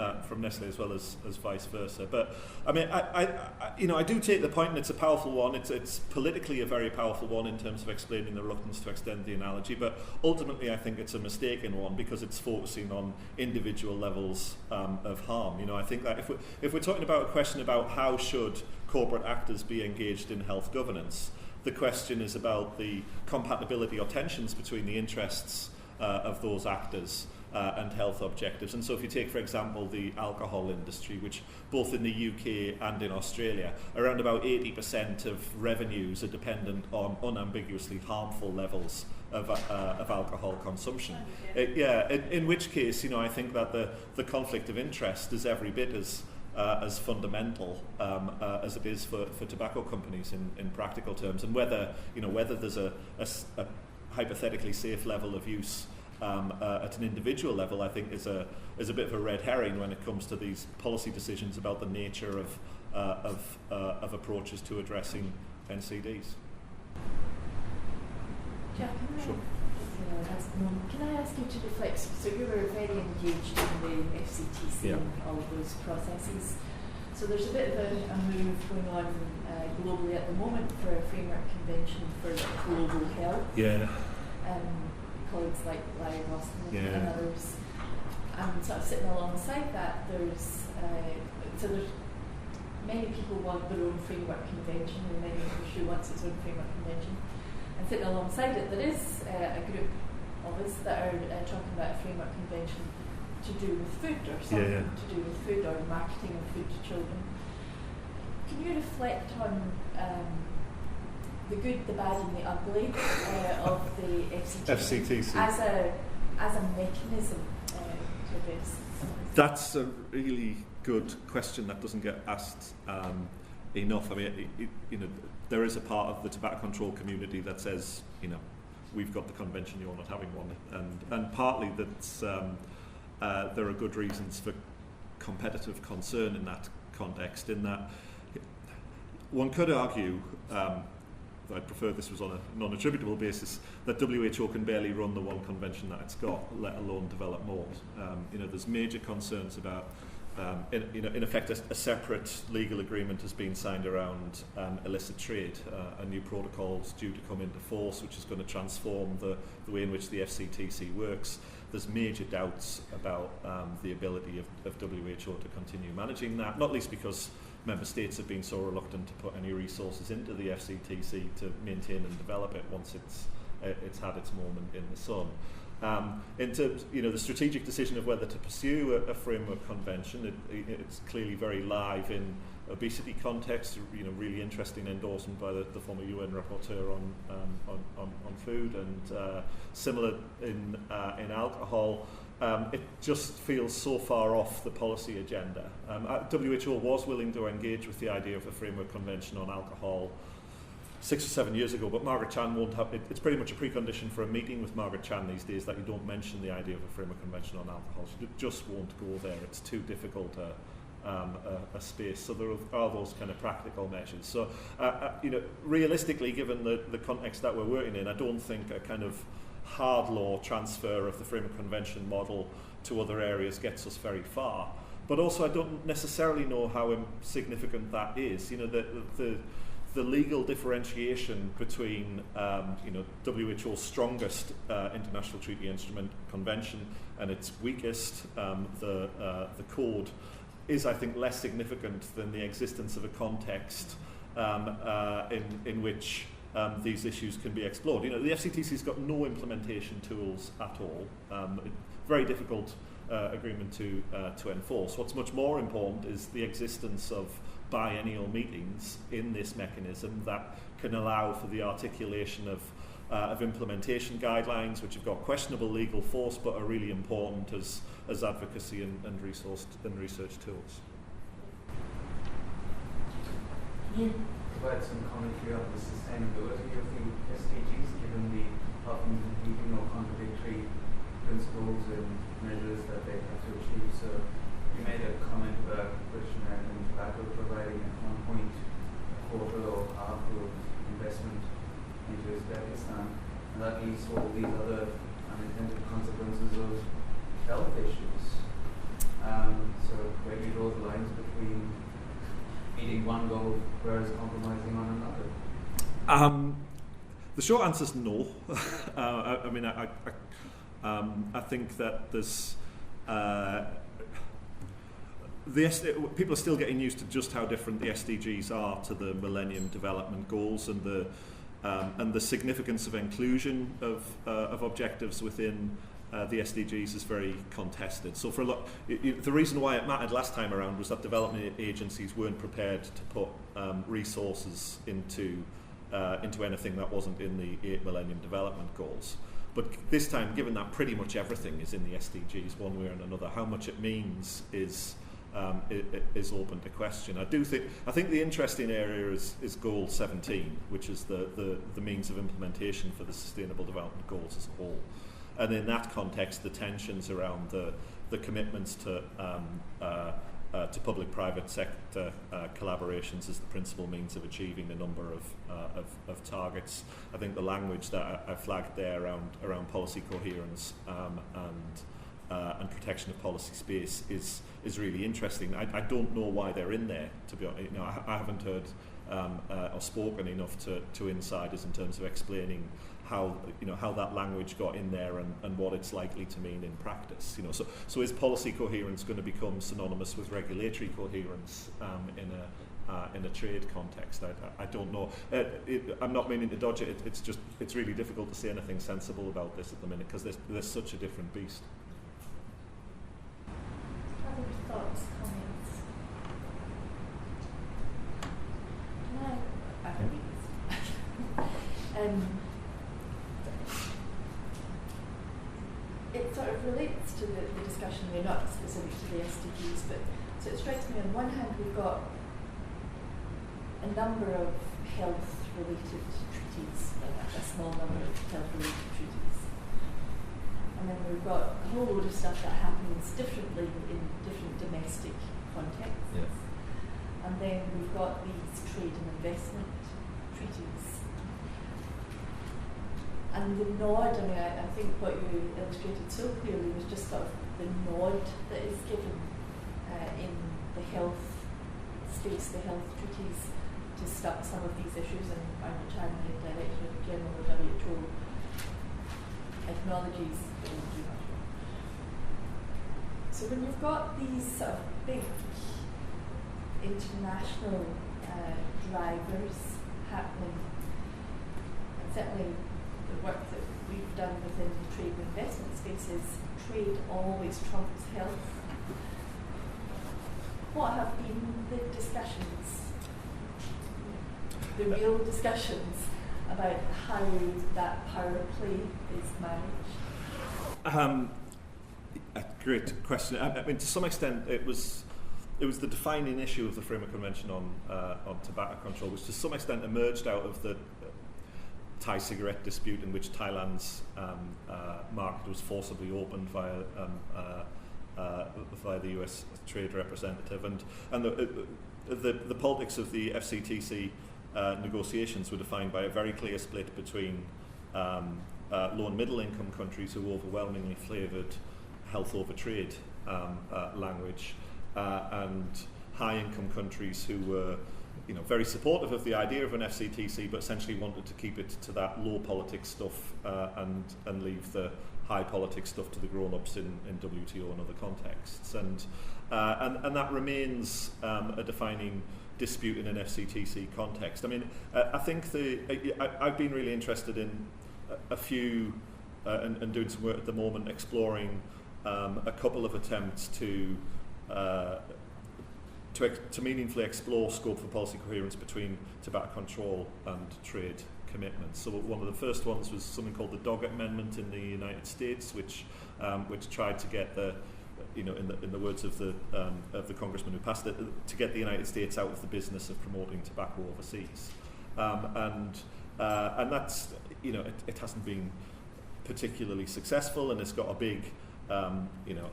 Nestle as well as vice versa. But I mean, I do take the point, and it's a powerful one. It's politically a very powerful one in terms of explaining the reluctance to extend the analogy. But ultimately, I think it's a mistaken one because it's focusing on individual levels of harm. I think that if we're talking about a question about how should corporate actors be engaged in health governance, the question is about the compatibility or tensions between the interests of those actors and health objectives. And so if you take, for example, the alcohol industry, which both in the UK and in Australia, around about 80% of revenues are dependent on unambiguously harmful levels of alcohol consumption. In which case, I think that the conflict of interest is every bit as fundamental as it is for tobacco companies in practical terms, and whether there's a hypothetically safe level of use at an individual level, I think is a bit of a red herring when it comes to these policy decisions about the nature of approaches to addressing NCDs. Jack, Sure. Can I ask you to reflect? So you were very engaged in the FCTC and all of those processes. So there's a bit of a move going on globally at the moment for a framework convention for global health. Colleagues like Larry Boston and others. And sort of sitting alongside that, there's many people want their own framework convention, and many issue wants its own framework convention. And sitting alongside it, there is a group of us that are talking about a framework convention to do with food, or something to do with food, or marketing of food to children. Can you reflect on the good, the bad, and the ugly of the FCTC as a mechanism to address? That's a really good question that doesn't get asked enough. I mean, there is a part of the tobacco control community that says, we've got the convention, you're not having one, and partly that's there are good reasons for competitive concern in that context. In that, one could argue, I'd prefer this was on a non-attributable basis, that WHO can barely run the one convention that it's got, let alone develop more. There's major concerns about, in effect, a separate legal agreement has been signed around illicit trade. A new protocol is due to come into force, which is going to transform the way in which the FCTC works. There's major doubts about the ability of WHO to continue managing that, not least because member states have been so reluctant to put any resources into the FCTC to maintain and develop it once it's had its moment in the sun. In terms, the strategic decision of whether to pursue a framework convention, it's clearly very live in obesity context. Really interesting endorsement by the former UN rapporteur on food, and similar in alcohol. It just feels so far off the policy agenda. WHO was willing to engage with the idea of a framework convention on alcohol 6 or 7 years ago, but Margaret Chan won't have it. It's pretty much a precondition for a meeting with Margaret Chan these days that you don't mention the idea of a framework convention on alcohol. She just won't go there. It's too difficult a space. So there are those kind of practical measures. So realistically, given the context that we're working in, I don't think a kind of hard law transfer of the framework convention model to other areas gets us very far. But also, I don't necessarily know how significant that is. The legal differentiation between WHO's strongest international treaty instrument, convention, and its weakest, the code, is, I think, less significant than the existence of a context in which these issues can be explored. The FCTC's got no implementation tools at all. Very difficult agreement to enforce. What's much more important is the existence of biennial meetings in this mechanism that can allow for the articulation of implementation guidelines, which have got questionable legal force but are really important as advocacy and research tools. Can you provide some commentary on the sustainability of the SDGs, given the often competing or contradictory principles and measures that they have to achieve? So you made a comment about British American Tobacco providing at one point a quarter or half of investment into Uzbekistan, and that leads to all these other unintended consequences of health issues. So where do you draw the lines between meeting one goal whereas compromising on another? The short answer is no. I think that there's people are still getting used to just how different the SDGs are to the Millennium Development Goals, and the significance of inclusion of objectives within the SDGs is very contested. So for the reason why it mattered last time around was that development agencies weren't prepared to put resources into anything that wasn't in the 8 Millennium Development Goals. But this time, given that pretty much everything is in the SDGs one way or another, how much it means is open to question. I think the interesting area is Goal 17, which is the means of implementation for the Sustainable Development Goals as a whole. And in that context, the tensions around the commitments to public-private sector collaborations as the principal means of achieving a number of targets. I think the language that I flagged there around policy coherence and protection of policy space is really interesting. I don't know why they're in there, to be honest. I haven't heard or spoken enough to insiders in terms of explaining how that language got in there and what it's likely to mean in practice. So is policy coherence going to become synonymous with regulatory coherence in a trade context? I don't know. I'm not meaning to dodge it. It's really difficult to say anything sensible about this at the minute because there's such a different beast. Other thoughts, comments? It sort of relates to the discussion, not specific to the SDGs, but so it strikes me on one hand we've got a number of health-related treaties, a small number of health-related treaties. And then we've got a whole load of stuff that happens differently in different domestic contexts. Yes. And then we've got these trade and investment treaties. And the nod, I think what you illustrated so clearly was just sort of the nod that is given in the health space, the health treaties, to some of these issues, and China Director General of WHO acknowledges that we do much more. So when you've got these sort of big international drivers happening, and certainly the work that we've done within the trade and investment spaces, trade always trumps health. What have been the discussions, the real discussions about how that power play is managed? A great question. I mean, to some extent, it was the defining issue of the Framework Convention on tobacco control, which to some extent emerged out of the Thai cigarette dispute, in which Thailand's market was forcibly opened via the US trade representative, and the politics of the FCTC negotiations were defined by a very clear split between low and middle income countries who overwhelmingly favoured health over trade language, and high income countries who were very supportive of the idea of an FCTC, but essentially wanted to keep it to that low politics stuff and leave the high politics stuff to the grown-ups in WTO and other contexts. And that remains a defining dispute in an FCTC context. I mean, I think I've been really interested in a few and doing some work at the moment exploring a couple of attempts to meaningfully explore scope for policy coherence between tobacco control and trade commitments. So one of the first ones was something called the Doggett Amendment in the United States, which tried to get in the words of the congressman who passed it, to get the United States out of the business of promoting tobacco overseas, and that's it hasn't been particularly successful, and it's got a big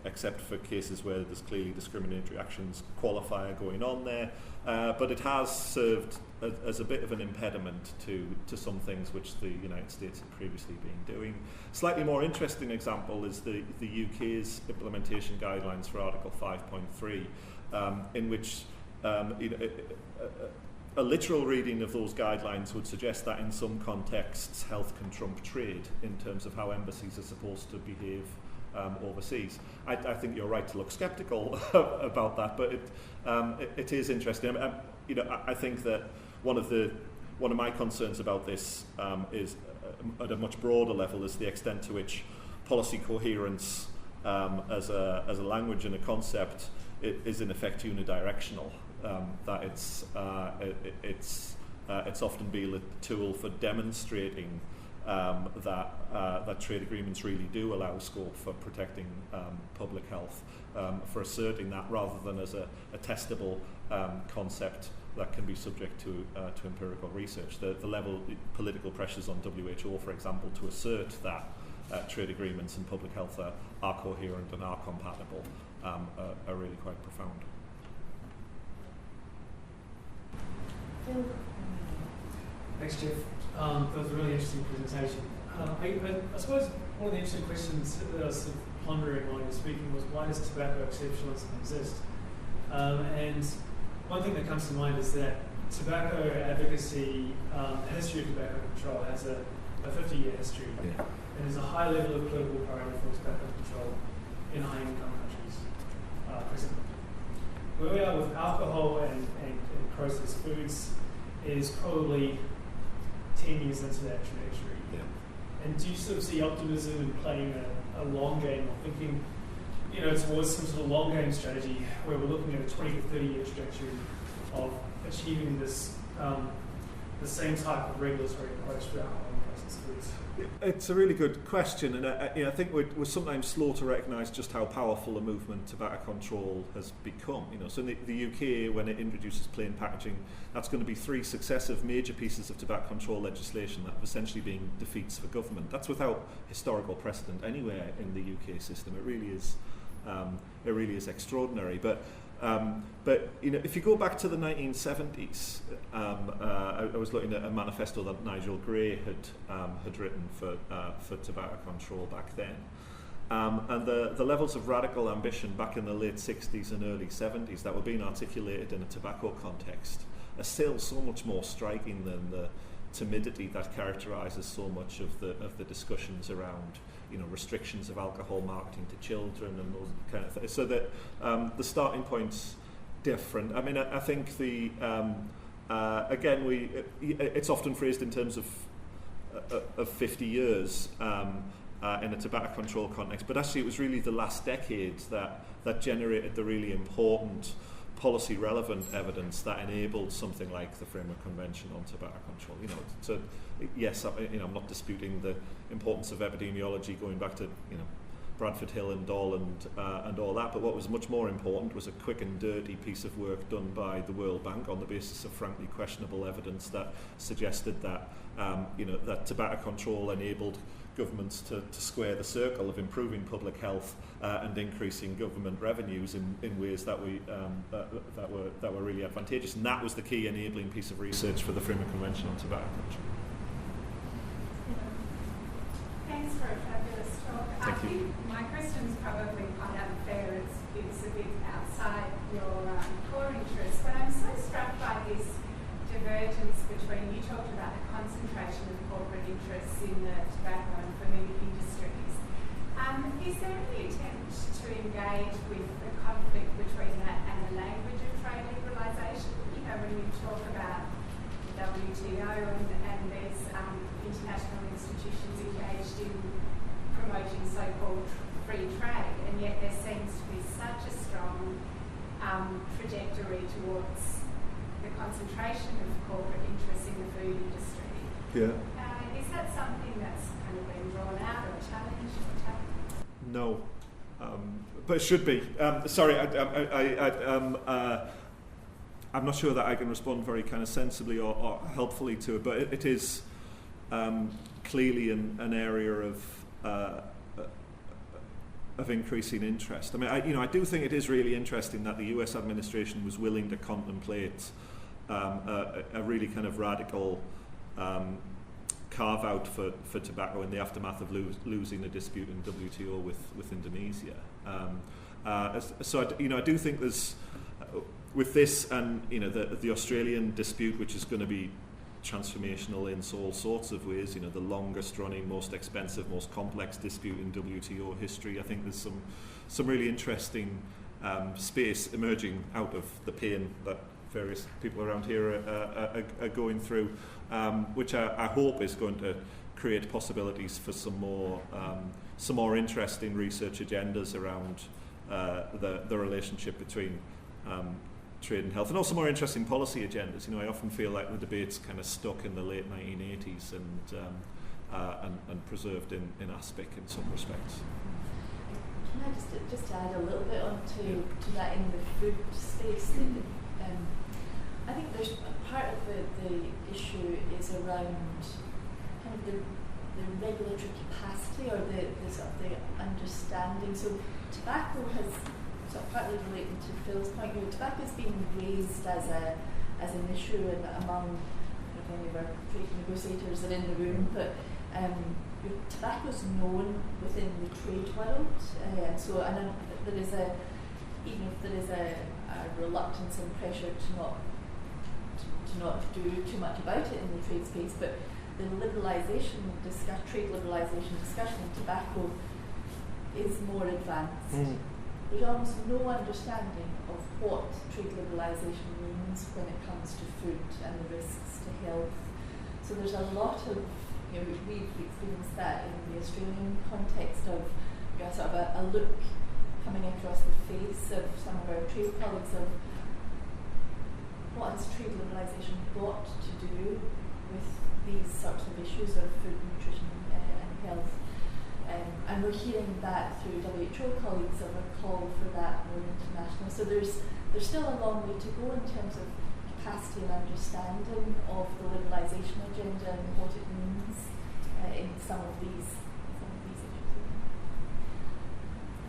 except for cases where there's clearly discriminatory actions qualifier going on there, but it has served as a bit of an impediment to some things which the United States had previously been doing. Slightly more interesting example is the UK's implementation guidelines for Article 5.3, in which a literal reading of those guidelines would suggest that in some contexts health can trump trade in terms of how embassies are supposed to behave overseas. I think you're right to look sceptical about that, but it is interesting. I think that one of my concerns about this is at a much broader level is the extent to which policy coherence as a language and a concept is in effect unidirectional. That it's often been a tool for demonstrating that trade agreements really do allow scope for protecting public health, for asserting that rather than as a testable concept that can be subject to empirical research. The level political pressures on WHO, for example, to assert that trade agreements and public health are coherent and are compatible are really quite profound. Thanks, Jeff. That was a really interesting presentation. I suppose one of the interesting questions that I was sort of pondering while you were speaking was, why does tobacco exceptionalism exist? And one thing that comes to mind is that tobacco advocacy, the history of tobacco control has a 50-year history. Yeah. And there's a high level of political priority for tobacco control in high-income countries presently. Where we are with alcohol and processed foods is probably 10 years into that trajectory. Yeah. And do you sort of see optimism in playing a long game, or thinking, towards some sort of long game strategy where we're looking at a 20 to 30 year trajectory of achieving this, the same type of regulatory approach for alcohol and processed foods? It's a really good question, and I think we're sometimes slow to recognise just how powerful a movement tobacco control has become. So in the UK, when it introduces plain packaging, that's going to be 3 successive major pieces of tobacco control legislation that have essentially been defeats for government. That's without historical precedent anywhere in the UK system. It really is extraordinary. But if you go back to the 1970s, I was looking at a manifesto that Nigel Gray had written for tobacco control back then, and the levels of radical ambition back in the late 60s and early 70s that were being articulated in a tobacco context are still so much more striking than the timidity that characterises so much of the discussions around restrictions of alcohol marketing to children and those kind of things. So that the starting point's different. I mean, I think it's often phrased in terms of 50 years in a tobacco control context, but actually it was really the last decade that generated the really important policy relevant evidence that enabled something like the Framework Convention on Tobacco Control. Yes, I'm not disputing the importance of epidemiology going back to Bradford Hill and Doll and all that, but what was much more important was a quick and dirty piece of work done by the World Bank on the basis of frankly questionable evidence that suggested that that tobacco control enabled governments to square the circle of improving public health and increasing government revenues in ways that were really advantageous, and that was the key enabling piece of research for the Framework Convention on Tobacco Control. Thanks for a fabulous talk. Thank you. I think my question's probably quite unfair. It's a bit outside your core interest, but I'm so struck by this divergence between, you talked about the concentration of corporate interests in the tobacco and food industries. Is there any attempt to engage with the conflict between that and the language of trade liberalisation? When you talk about the WTO and there's international institutions engaged in promoting so-called free trade, and yet there seems to be such a strong trajectory towards the concentration of corporate interests in the food industry. Yeah. Is that something that's kind of been drawn out or challenged or tackled? No, but it should be. Sorry, I'm not sure that I can respond very kind of sensibly or helpfully to it, but it is clearly an area of increasing interest. I mean, I do think it is really interesting that the US administration was willing to contemplate a really kind of radical carve out for tobacco in the aftermath of losing a dispute in WTO with Indonesia. I do think there's with this and the Australian dispute, which is going to be transformational in all sorts of ways. The longest running, most expensive, most complex dispute in WTO history. I think there's some really interesting space emerging out of the pain that various people around here are going through, which I hope is going to create possibilities for some more interesting research agendas around the relationship between trade and health, and also more interesting policy agendas. I often feel like the debate's kind of stuck in the late 1980s and preserved in aspic in some respects. Can I just add a little bit onto to that in the food space? I think there's part of the issue is around kind of the regulatory capacity or the sort of the understanding. So tobacco has, sort of partly relating to Phil's point, tobacco has been raised as an issue among any of our trade negotiators that are in the room, but tobacco is known within the trade world, so there is even if there is a reluctance and pressure to not do too much about it in the trade space, but the trade liberalisation discussion in tobacco is more advanced. There's almost no understanding of what trade liberalisation means when it comes to food and the risks to health. So there's a lot of, we've experienced that in the Australian context of sort of a look coming across the face of some of our trade colleagues of what has trade liberalisation got to do with these sorts of issues of food, nutrition and health. And we're hearing that through WHO colleagues of a call for that more international. So there's still a long way to go in terms of capacity and understanding of the liberalisation agenda and what it means in some of these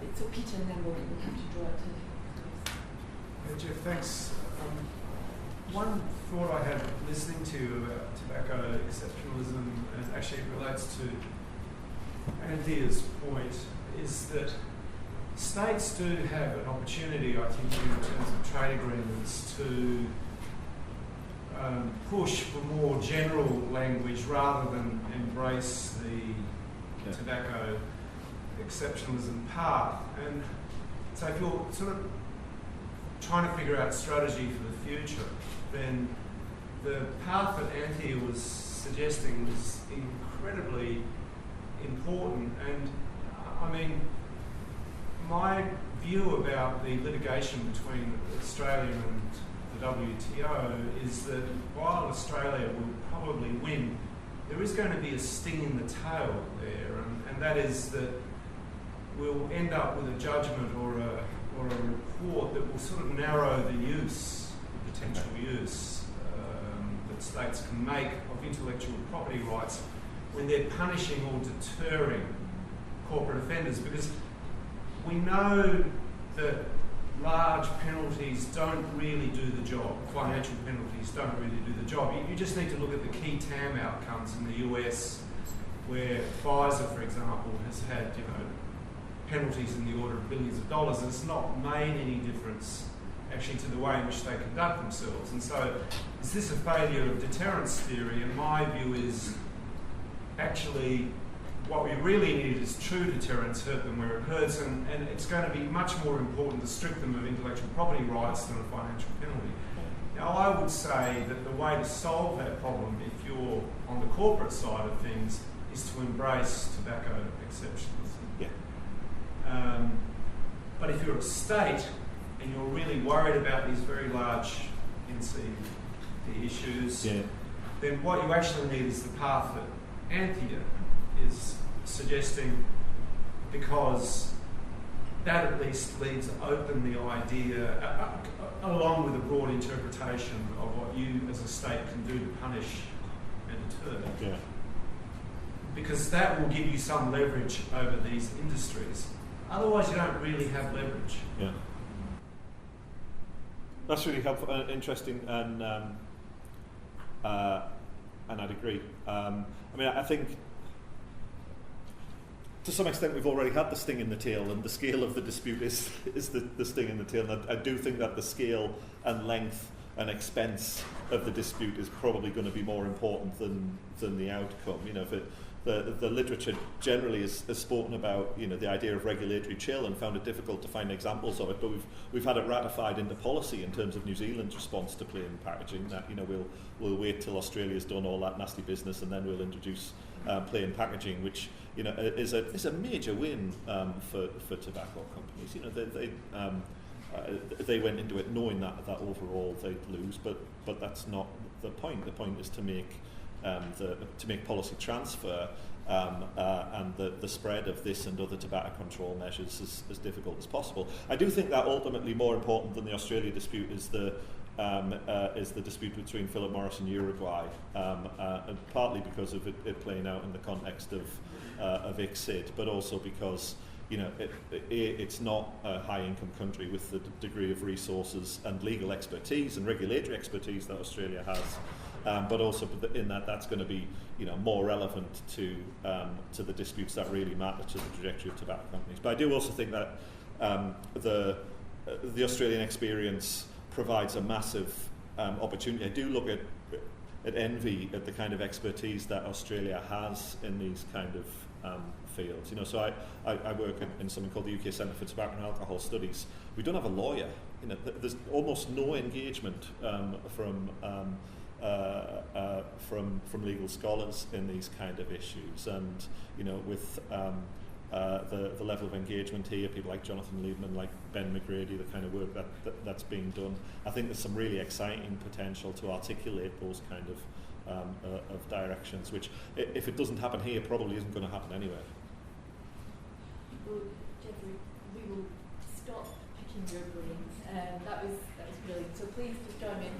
issues. So Peter, and then we'll have to draw it to close. Jeff, thanks. One thought I had listening to you about tobacco exceptionalism, and actually it relates to Anthea's point, is that states do have an opportunity, I think, in terms of trade agreements to push for more general language rather than embrace the tobacco exceptionalism path. And so if you're sort of trying to figure out strategy for the future, then the path that Anthea was suggesting was incredibly important. And I mean, my view about the litigation between Australia and the WTO is that while Australia will probably win, there is going to be a sting in the tail there, and that is that we'll end up with a judgment or a report that will sort of narrow the use, the potential use that states can make of intellectual property rights when they're punishing or deterring corporate offenders, because we know that large penalties don't really do the job. Financial penalties don't really do the job. You just need to look at the key TAM outcomes in the US, where Pfizer, for example, has had penalties in the order of billions of dollars, and it's not made any difference actually to the way in which they conduct themselves. And so is this a failure of deterrence theory? And my view is actually what we really need is true deterrence, hurt them where it hurts, and it's going to be much more important to strip them of intellectual property rights than a financial penalty. Now, I would say that the way to solve that problem, if you're on the corporate side of things, is to embrace tobacco exceptionalism. But if you're a state and you're really worried about these very large NCD issues, then what you actually need is the path that Anthea is suggesting, because that at least leaves open the idea, along with a broad interpretation of what you as a state can do to punish and deter. Because that will give you some leverage over these industries. Otherwise, you don't really have leverage. That's really helpful, interesting, and I'd agree. I mean, I think to some extent we've already had the sting in the tail, and the scale of the dispute is the sting in the tail. And I do think that the scale and length and expense of the dispute is probably going to be more important than the outcome. The literature generally has spoken about the idea of regulatory chill and found it difficult to find examples of it, but we've had it ratified into policy in terms of New Zealand's response to plain packaging, that we'll wait till Australia's done all that nasty business and then we'll introduce plain packaging, which is a major win for tobacco companies. They went into it knowing that overall they'd lose, but that's not the point. The point is to make policy transfer and the spread of this and other tobacco control measures as difficult as possible. I do think that ultimately more important than the Australia dispute is the dispute between Philip Morris and Uruguay, and partly because of it playing out in the context of ICSID, but also because it's not a high-income country with the degree of resources and legal expertise and regulatory expertise that Australia has, but also in that's going to be more relevant to the disputes that really matter to the trajectory of tobacco companies. But I do also think that the Australian experience provides a massive opportunity. I do look at envy at the kind of expertise that Australia has in these kind of fields. So I work in something called the UK Centre for Tobacco and Alcohol Studies. We don't have a lawyer. There's almost no engagement from legal scholars in these kind of issues, and with the level of engagement here, people like Jonathan Liebman, like Ben McGrady, the kind of work that's being done, I think there's some really exciting potential to articulate those kind of directions, which, if it doesn't happen here, probably isn't going to happen anywhere. Well, Jeffrey, we will stop picking your brains. That was brilliant. So please just join me in